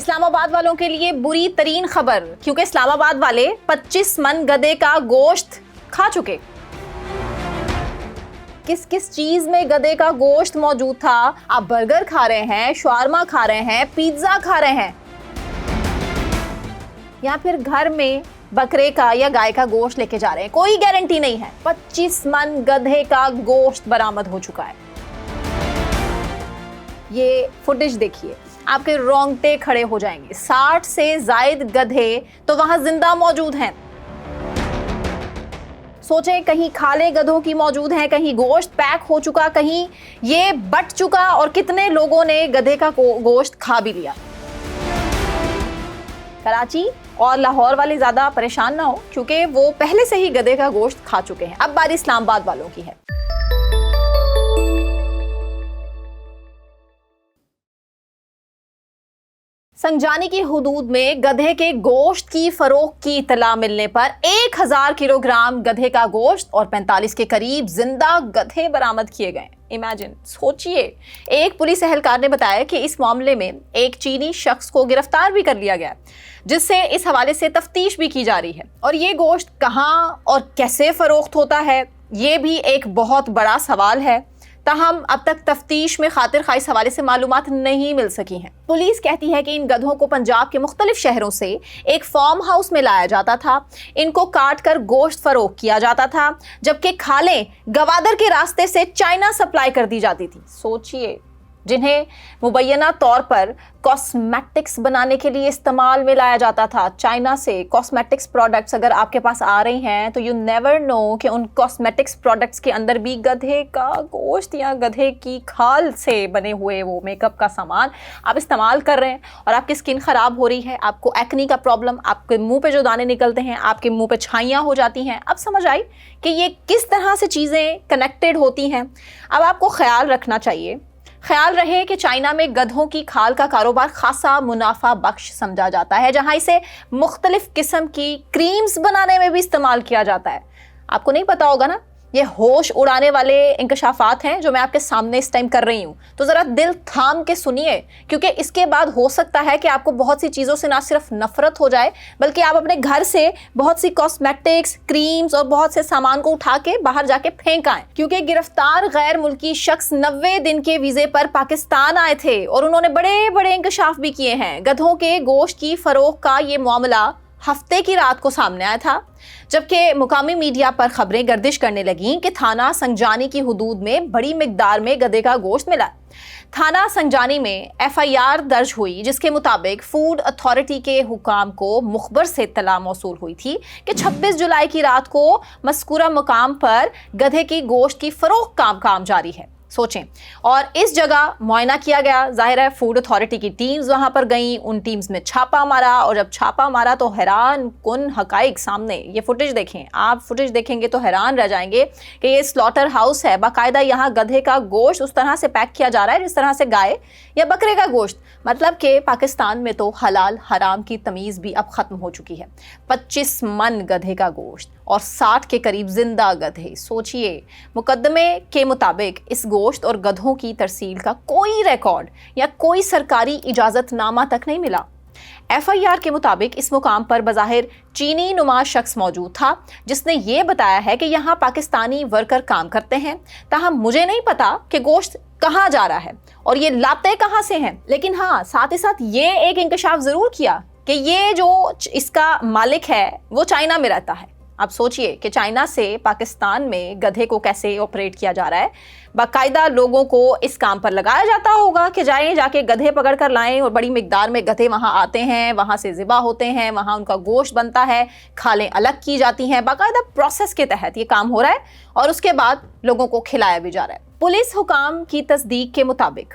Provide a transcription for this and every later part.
اسلام آباد والوں کے لیے بری ترین خبر، کیونکہ اسلام آباد والے 25 من گدھے کا گوشت کھا چکے۔ کس کس چیز میں گدھے کا گوشت موجود تھا؟ آپ برگر کھا رہے ہیں، شاورما کھا رہے ہیں، پیزا کھا رہے ہیں، یا پھر گھر میں بکرے کا یا گائے کا گوشت لے کے جا رہے ہیں، کوئی گارنٹی نہیں ہے۔ 25 من گدھے کا گوشت برآمد ہو چکا ہے۔ یہ فوٹیج دیکھیے، آپ کے رونگٹے کھڑے ہو جائیں گے۔ 60 سے زائد گدھے تو وہاں زندہ موجود ہیں۔ سوچیں، کہیں کھالے گدھوں کی موجود ہیں، کہیں گوشت پیک ہو چکا، کہیں یہ بٹ چکا، اور کتنے لوگوں نے گدھے کا گوشت کھا بھی لیا۔ کراچی اور لاہور والے زیادہ پریشان نہ ہو، کیونکہ وہ پہلے سے ہی گدھے کا گوشت کھا چکے ہیں۔ اب باری اسلام آباد والوں کی ہے۔ سنجانی کی حدود میں گدھے کے گوشت کی فروخت کی اطلاع ملنے پر 1000 کلو گرام گدھے کا گوشت اور 45 کے قریب زندہ گدھے برآمد کیے گئے۔ امیجن، سوچئے، ایک پولیس اہلکار نے بتایا کہ اس معاملے میں ایک چینی شخص کو گرفتار بھی کر لیا گیا، جس سے اس حوالے سے تفتیش بھی کی جا رہی ہے۔ اور یہ گوشت کہاں اور کیسے فروخت ہوتا ہے، یہ بھی ایک بہت بڑا سوال ہے۔ تاہم اب تک تفتیش میں خاطر خواہ اس حوالے سے معلومات نہیں مل سکی ہیں۔ پولیس کہتی ہے کہ ان گدھوں کو پنجاب کے مختلف شہروں سے ایک فارم ہاؤس میں لایا جاتا تھا، ان کو کاٹ کر گوشت فروخت کیا جاتا تھا، جبکہ کھالیں گوادر کے راستے سے چائنا سپلائی کر دی جاتی تھی۔ سوچئے، جنہیں مبینہ طور پر کاسمیٹکس بنانے کے لیے استعمال میں لایا جاتا تھا چائنا سے۔ کاسمیٹکس پروڈکٹس اگر آپ کے پاس آ رہی ہیں تو یو نیور نو کہ ان کاسمیٹکس پروڈکٹس کے اندر بھی گدھے کا گوشت یا گدھے کی کھال سے بنے ہوئے وہ میک اپ کا سامان آپ استعمال کر رہے ہیں، اور آپ کی اسکن خراب ہو رہی ہے، آپ کو ایکنی کا پرابلم، آپ کے منہ پہ جو دانے نکلتے ہیں، آپ کے منہ پہ چھائیاں ہو جاتی ہیں۔ اب سمجھ آئی کہ یہ کس طرح سے چیزیں کنیکٹڈ ہوتی ہیں۔ اب آپ کو خیال رکھنا چاہیے، خیال رہے کہ چائنا میں گدھوں کی کھال کا کاروبار خاصا منافع بخش سمجھا جاتا ہے، جہاں اسے مختلف قسم کی کریمز بنانے میں بھی استعمال کیا جاتا ہے۔ آپ کو نہیں پتا ہوگا نا، یہ ہوش اڑانے والے انکشافات ہیں جو میں آپ کے سامنے اس ٹائم کر رہی ہوں، تو ذرا دل تھام کے سنیے، کیونکہ اس کے بعد ہو سکتا ہے کہ آپ کو بہت سی چیزوں سے نہ صرف نفرت ہو جائے، بلکہ آپ اپنے گھر سے بہت سی کاسمیٹکس، کریمز اور بہت سے سامان کو اٹھا کے باہر جا کے پھینک آئیں، کیونکہ گرفتار غیر ملکی شخص 90 دن کے ویزے پر پاکستان آئے تھے، اور انہوں نے بڑے بڑے انکشاف بھی کیے ہیں۔ گدھوں کے گوشت کی فروخت کا یہ معاملہ ہفتے کی رات کو سامنے آیا تھا، جبکہ مقامی میڈیا پر خبریں گردش کرنے لگیں کہ تھانہ سنجانی کی حدود میں بڑی مقدار میں گدھے کا گوشت ملا۔ تھانہ سنجانی میں FIR درج ہوئی، جس کے مطابق فوڈ اتھارٹی کے حکام کو مخبر سے اطلاع موصول ہوئی تھی کہ 26 جولائی کی رات کو مذکورہ مقام پر گدھے کی گوشت کی فروخت کا کام جاری ہے۔ سوچیں، اور اس جگہ معائنہ کیا گیا، ظاہر ہے فوڈ اتھارٹی کی ٹیمز وہاں پر گئیں، ان ٹیمز نے چھاپا مارا، اور جب چھاپا مارا تو حیران کن حقائق سامنے۔ یہ فوٹیج دیکھیں، آپ فوٹیج دیکھیں گے تو حیران رہ جائیں گے کہ یہ سلاٹر ہاؤس ہے، باقاعدہ یہاں گدھے کا گوشت اس طرح سے پیک کیا جا رہا ہے جس طرح سے گائے یا بکرے کا گوشت۔ مطلب کہ پاکستان میں تو حلال حرام کی تمیز بھی اب ختم ہو چکی ہے۔ 25 من گدھے کا گوشت اور 60 کے قریب زندہ گدھے۔ سوچئے، مقدمے کے مطابق اس گوشت اور گدھوں کی ترسیل کا کوئی ریکارڈ یا کوئی سرکاری اجازت نامہ تک نہیں ملا۔ FIR کے مطابق اس مقام پر بظاہر چینی نما شخص موجود تھا، جس نے یہ بتایا ہے کہ یہاں پاکستانی ورکر کام کرتے ہیں، تاہم مجھے نہیں پتا کہ گوشت کہاں جا رہا ہے اور یہ لاتے کہاں سے ہیں۔ لیکن ہاں، ساتھ ہی ساتھ یہ ایک انکشاف ضرور کیا کہ یہ جو اس کا مالک ہے وہ چائنا میں رہتا ہے۔ آپ سوچئے کہ چائنا سے پاکستان میں گدھے کو کیسے آپریٹ کیا جا رہا ہے۔ باقاعدہ لوگوں کو اس کام پر لگایا جاتا ہوگا کہ جائیں، جا کے گدھے پکڑ کر لائیں، اور بڑی مقدار میں گدھے وہاں آتے ہیں، وہاں سے ذبح ہوتے ہیں، وہاں ان کا گوشت بنتا ہے، کھالیں الگ کی جاتی ہیں، باقاعدہ پروسیس کے تحت یہ کام ہو رہا ہے، اور اس کے بعد لوگوں کو کھلایا بھی جا رہا ہے۔ پولیس حکام کی تصدیق کے مطابق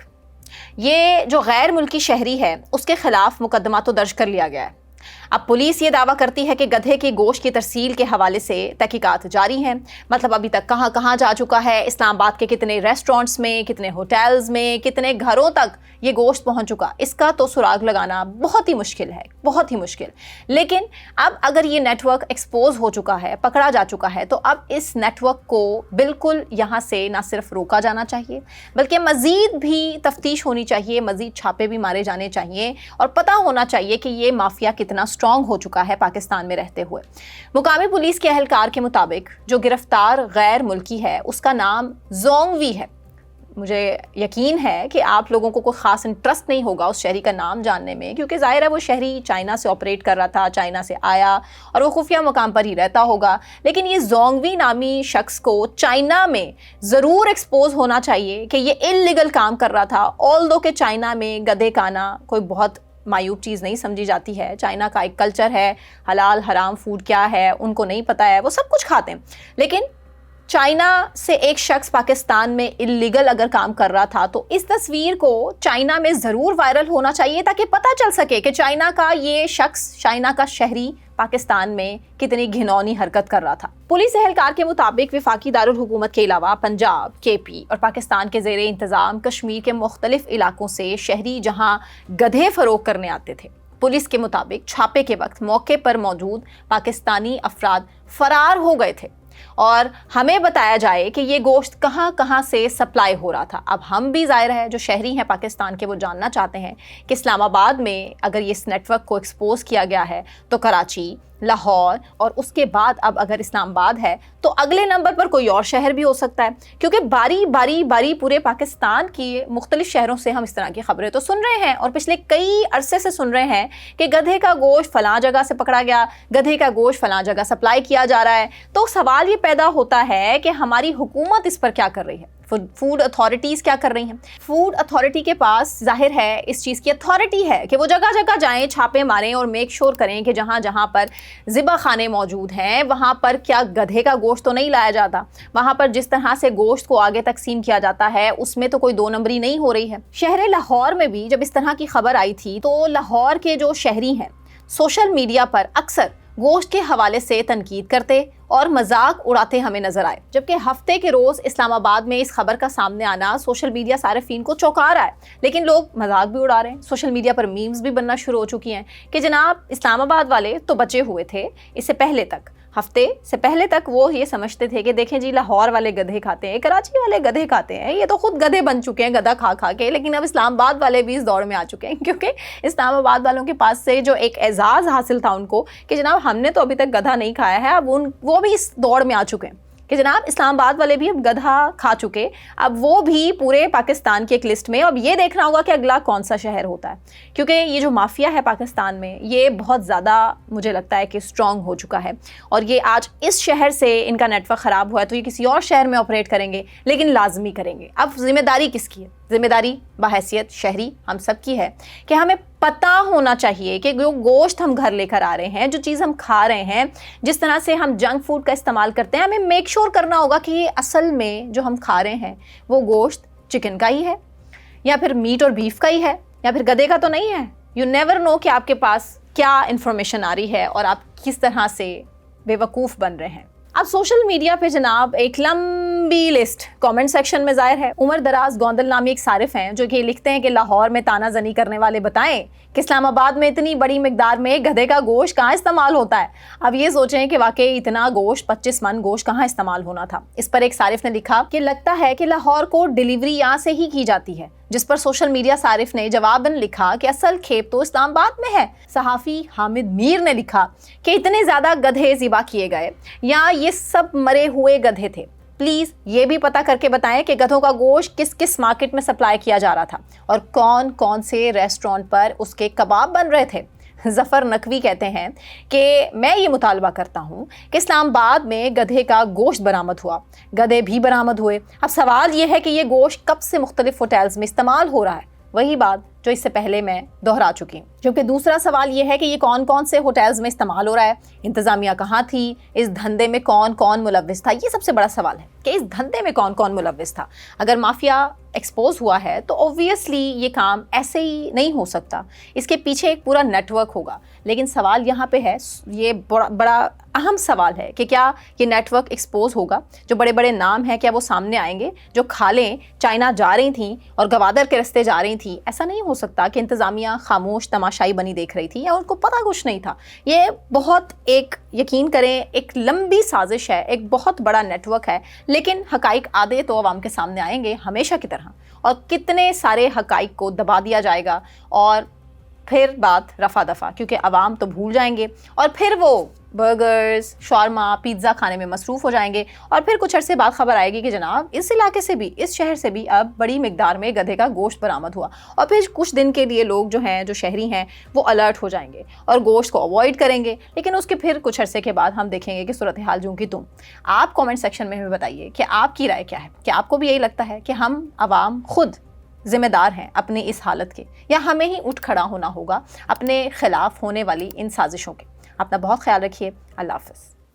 یہ جو غیر ملکی شہری ہے اس کے خلاف مقدمہ تو درج کر لیا گیا ہے، اب پولیس یہ دعویٰ کرتی ہے کہ گدھے کے گوشت کی ترسیل کے حوالے سے تحقیقات جاری ہیں. مطلب ابھی تک کہاں کہاں جا چکا ہے، اسلام آباد کے کتنے ریسٹورنٹس میں، کتنے ہوٹلز میں، کتنے گھروں تک یہ گوشت پہنچ چکا، اس کا تو سراغ لگانا بہت ہی مشکل ہے، بہت ہی مشکل. لیکن اب اگر یہ نیٹ ورک ایکسپوز ہو چکا ہے، پکڑا جا چکا ہے، تو اب اس نیٹ ورک کو بالکل یہاں سے نہ صرف روکا جانا چاہیے بلکہ مزید بھی تفتیش ہونی چاہیے، مزید چھاپے بھی مارے جانے چاہیے اور پتہ ہونا چاہیے کہ یہ مافیا کتنا اسٹرانگ ہو چکا ہے پاکستان میں رہتے ہوئے. مقامی پولیس کے اہلکار کے مطابق جو گرفتار غیر ملکی ہے اس کا نام زونگ وی ہے. مجھے یقین ہے کہ آپ لوگوں کو کوئی خاص انٹرسٹ نہیں ہوگا اس شہری کا نام جاننے میں، کیونکہ ظاہر ہے وہ شہری چائنا سے آپریٹ کر رہا تھا، چائنا سے آیا اور وہ خفیہ مقام پر ہی رہتا ہوگا. لیکن یہ زونگ وی نامی شخص کو چائنا میں ضرور ایکسپوز ہونا چاہیے کہ یہ انلیگل کام کر رہا تھا. آلدو کہ چائنا میں گدھے کھانا کوئی بہت مایوب چیز نہیں سمجھی جاتی ہے. چائنا کا ایک کلچر ہے، حلال حرام فوڈ کیا ہے ان کو نہیں پتہ ہے، وہ سب کچھ کھاتے ہیں. لیکن چائنا سے ایک شخص پاکستان میں انلیگل اگر کام کر رہا تھا تو اس تصویر کو چائنا میں ضرور وائرل ہونا چاہیے تاکہ پتہ چل سکے کہ چائنا کا یہ شخص، چائنا کا شہری پاکستان میں کتنی گھنونی حرکت کر رہا تھا. پولیس اہلکار کے مطابق وفاقی دارالحکومت کے علاوہ پنجاب، کے پی اور پاکستان کے زیر انتظام کشمیر کے مختلف علاقوں سے شہری جہاں گدھے فروخت کرنے آتے تھے. پولیس کے مطابق چھاپے کے وقت موقع پر موجود پاکستانی افراد فرار ہو گئے تھے اور ہمیں بتایا جائے کہ یہ گوشت کہاں کہاں سے سپلائی ہو رہا تھا. اب ہم بھی ظاہر ہے جو شہری ہیں پاکستان کے وہ جاننا چاہتے ہیں کہ اسلام آباد میں اگر یہ اس نیٹ ورک کو ایکسپوز کیا گیا ہے تو کراچی، لاہور اور اس کے بعد اب اگر اسلام آباد ہے تو اگلے نمبر پر کوئی اور شہر بھی ہو سکتا ہے، کیونکہ باری پورے پاکستان کی مختلف شہروں سے ہم اس طرح کی خبریں تو سن رہے ہیں اور پچھلے کئی عرصے سے سن رہے ہیں کہ گدھے کا گوشت فلاں جگہ سے پکڑا گیا، گدھے کا گوشت فلاں جگہ سپلائی کیا جا رہا ہے. تو سوال یہ پیدا ہوتا ہے کہ ہماری حکومت اس پر کیا کر رہی ہے، فوڈ اتھارٹیز کیا کر رہی ہیں. فوڈ اتھارٹی کے پاس ظاہر ہے اس چیز کی اتھارٹی ہے کہ وہ جگہ جگہ جائیں، چھاپے ماریں اور میک شور کریں کہ جہاں جہاں پر ذبح خانے موجود ہیں وہاں پر کیا گدھے کا گوشت تو نہیں لایا جاتا، وہاں پر جس طرح سے گوشت کو آگے تقسیم کیا جاتا ہے اس میں تو کوئی دو نمبری نہیں ہو رہی ہے. شہر لاہور میں بھی جب اس طرح کی خبر آئی تھی تو لاہور کے جو شہری ہیں سوشل میڈیا پر اکثر گوشت کے حوالے سے تنقید کرتے اور مذاق اڑاتے ہمیں نظر آئے، جبکہ ہفتے کے روز اسلام آباد میں اس خبر کا سامنے آنا سوشل میڈیا صارفین کو چونکا رہا ہے. لیکن لوگ مذاق بھی اڑا رہے ہیں، سوشل میڈیا پر میمز بھی بننا شروع ہو چکی ہیں کہ جناب اسلام آباد والے تو بچے ہوئے تھے، اس سے پہلے تک ہفتے سے پہلے تک وہ یہ سمجھتے تھے کہ دیکھیں جی لاہور والے گدھے کھاتے ہیں، کراچی والے گدھے کھاتے ہیں، یہ تو خود گدھے بن چکے ہیں گدھا کھا کھا کے. لیکن اب اسلام آباد والے بھی اس دور میں آ چکے ہیں کیونکہ اسلام آباد والوں کے پاس سے جو ایک اعزاز حاصل تھا ان کو کہ جناب ہم نے تو ابھی تک گدھا نہیں کھایا ہے، اب وہ بھی اس دوڑ میں آ چکے ہیں کہ جناب اسلام آباد والے بھی اب گدھا کھا چکے، اب وہ بھی پورے پاکستان کی ایک لسٹ میں. اب یہ دیکھنا ہوگا کہ اگلا کون سا شہر ہوتا ہے، کیونکہ یہ جو مافیا ہے پاکستان میں یہ بہت زیادہ مجھے لگتا ہے کہ اسٹرانگ ہو چکا ہے اور یہ آج اس شہر سے ان کا نیٹ ورک خراب ہوا ہے تو یہ کسی اور شہر میں آپریٹ کریں گے، لیکن لازمی کریں گے. اب ذمہ داری کس کی ہے؟ ذمہ داری بحیثیت شہری ہم سب کی ہے کہ ہمیں پتہ ہونا چاہیے کہ جو گوشت ہم گھر لے کر آ رہے ہیں، جو چیز ہم کھا رہے ہیں، جس طرح سے ہم جنک فوڈ کا استعمال کرتے ہیں، ہمیں میک شور کرنا ہوگا کہ یہ اصل میں جو ہم کھا رہے ہیں وہ گوشت چکن کا ہی ہے یا پھر میٹ اور بیف کا ہی ہے یا پھر گدھے کا تو نہیں ہے. یو نیور نو کہ آپ کے پاس کیا انفارمیشن آ رہی ہے اور آپ کس طرح سے بے وقوف بن رہے ہیں. اب سوشل میڈیا پہ جناب ایک لمبی لسٹ کامنٹ سیکشن میں ظاہر ہے. عمر دراز گوندل نامی ایک صارف ہیں جو کہ لکھتے ہیں کہ لاہور میں تانا زنی کرنے والے بتائیں کہ اسلام آباد میں اتنی بڑی مقدار میں گدھے کا گوشت کہاں استعمال ہوتا ہے. اب یہ سوچیں کہ واقعی اتنا گوشت 25 من گوشت کہاں استعمال ہونا تھا. اس پر ایک صارف نے لکھا کہ لگتا ہے کہ لاہور کو ڈیلیوری یہاں سے ہی کی جاتی ہے، جس پر سوشل میڈیا صارف نے جواباً لکھا کہ اصل کھیپ تو اسلام آباد میں ہے. صحافی حامد میر نے لکھا کہ اتنے زیادہ گدھے ذبح کیے گئے یا یہ سب مرے ہوئے گدھے تھے، پلیز یہ بھی پتہ کر کے بتائیں کہ گدھوں کا گوشت کس کس مارکیٹ میں سپلائی کیا جا رہا تھا اور کون کون سے ریسٹورنٹ پر اس کے کباب بن رہے تھے. ظفر نقوی کہتے ہیں کہ میں یہ مطالبہ کرتا ہوں کہ اسلام آباد میں گدھے کا گوشت برآمد ہوا، گدھے بھی برآمد ہوئے. اب سوال یہ ہے کہ یہ گوشت کب سے مختلف ہوٹلز میں استعمال ہو رہا ہے، وہی بات جو اس سے پہلے میں دہرا چکی ہوں. کیونکہ دوسرا سوال یہ ہے کہ یہ کون کون سے ہوٹلز میں استعمال ہو رہا ہے، انتظامیہ کہاں تھی، اس دھندے میں کون کون ملوث تھا، یہ سب سے بڑا سوال ہے. کہ اس دھندے میں کون کون ملوث تھا. اگر مافیا ایکسپوز ہوا ہے تو اوبویسلی یہ کام ایسے ہی نہیں ہو سکتا, اس کے پیچھے ایک پورا نیٹ ورک ہوگا. لیکن سوال یہاں پہ ہے, یہ بڑا اہم سوال ہے کہ کیا یہ نیٹ ورک ایکسپوز ہوگا؟ جو بڑے بڑے نام ہیں کیا وہ سامنے آئیں گے؟ جو کھالیں چائنا جا رہی تھیں اور گوادر کے رستے جا رہی تھیں, ایسا نہیں ہو سکتا کہ انتظامیہ خاموش تماشائی بنی دیکھ رہی تھی یا ان کو پتہ کچھ نہیں تھا. یہ بہت ایک یقین کریں ایک لمبی سازش ہے, ایک بہت بڑا نیٹ ورک ہے. لیکن حقائق آدھے تو عوام کے سامنے آئیں گے ہمیشہ کی طرح, اور کتنے سارے حقائق کو دبا دیا جائے گا اور پھر بات رفع دفع, کیونکہ عوام تو بھول جائیں گے اور پھر وہ برگرز, شاورما, پیزا کھانے میں مصروف ہو جائیں گے. اور پھر کچھ عرصے بعد خبر آئے گی کہ جناب اس علاقے سے بھی, اس شہر سے بھی اب بڑی مقدار میں گدھے کا گوشت برآمد ہوا. اور پھر کچھ دن کے لیے لوگ جو ہیں, جو شہری ہیں, وہ الرٹ ہو جائیں گے اور گوشت کو اوائڈ کریں گے. لیکن اس کے پھر کچھ عرصے کے بعد ہم دیکھیں گے کہ صورتحال جوں کی تم. آپ کامنٹ سیکشن میں ہمیں بتائیے کہ آپ کی رائے کیا ہے. کیا آپ کو بھی یہی لگتا ہے کہ ہم عوام خود ذمہ دار ہیں اپنی اس حالت کے, یا ہمیں ہی اٹھ کھڑا ہونا ہوگا اپنے خلاف ہونے والی ان سازشوں کے؟ اپنا بہت خیال رکھیے. اللہ حافظ.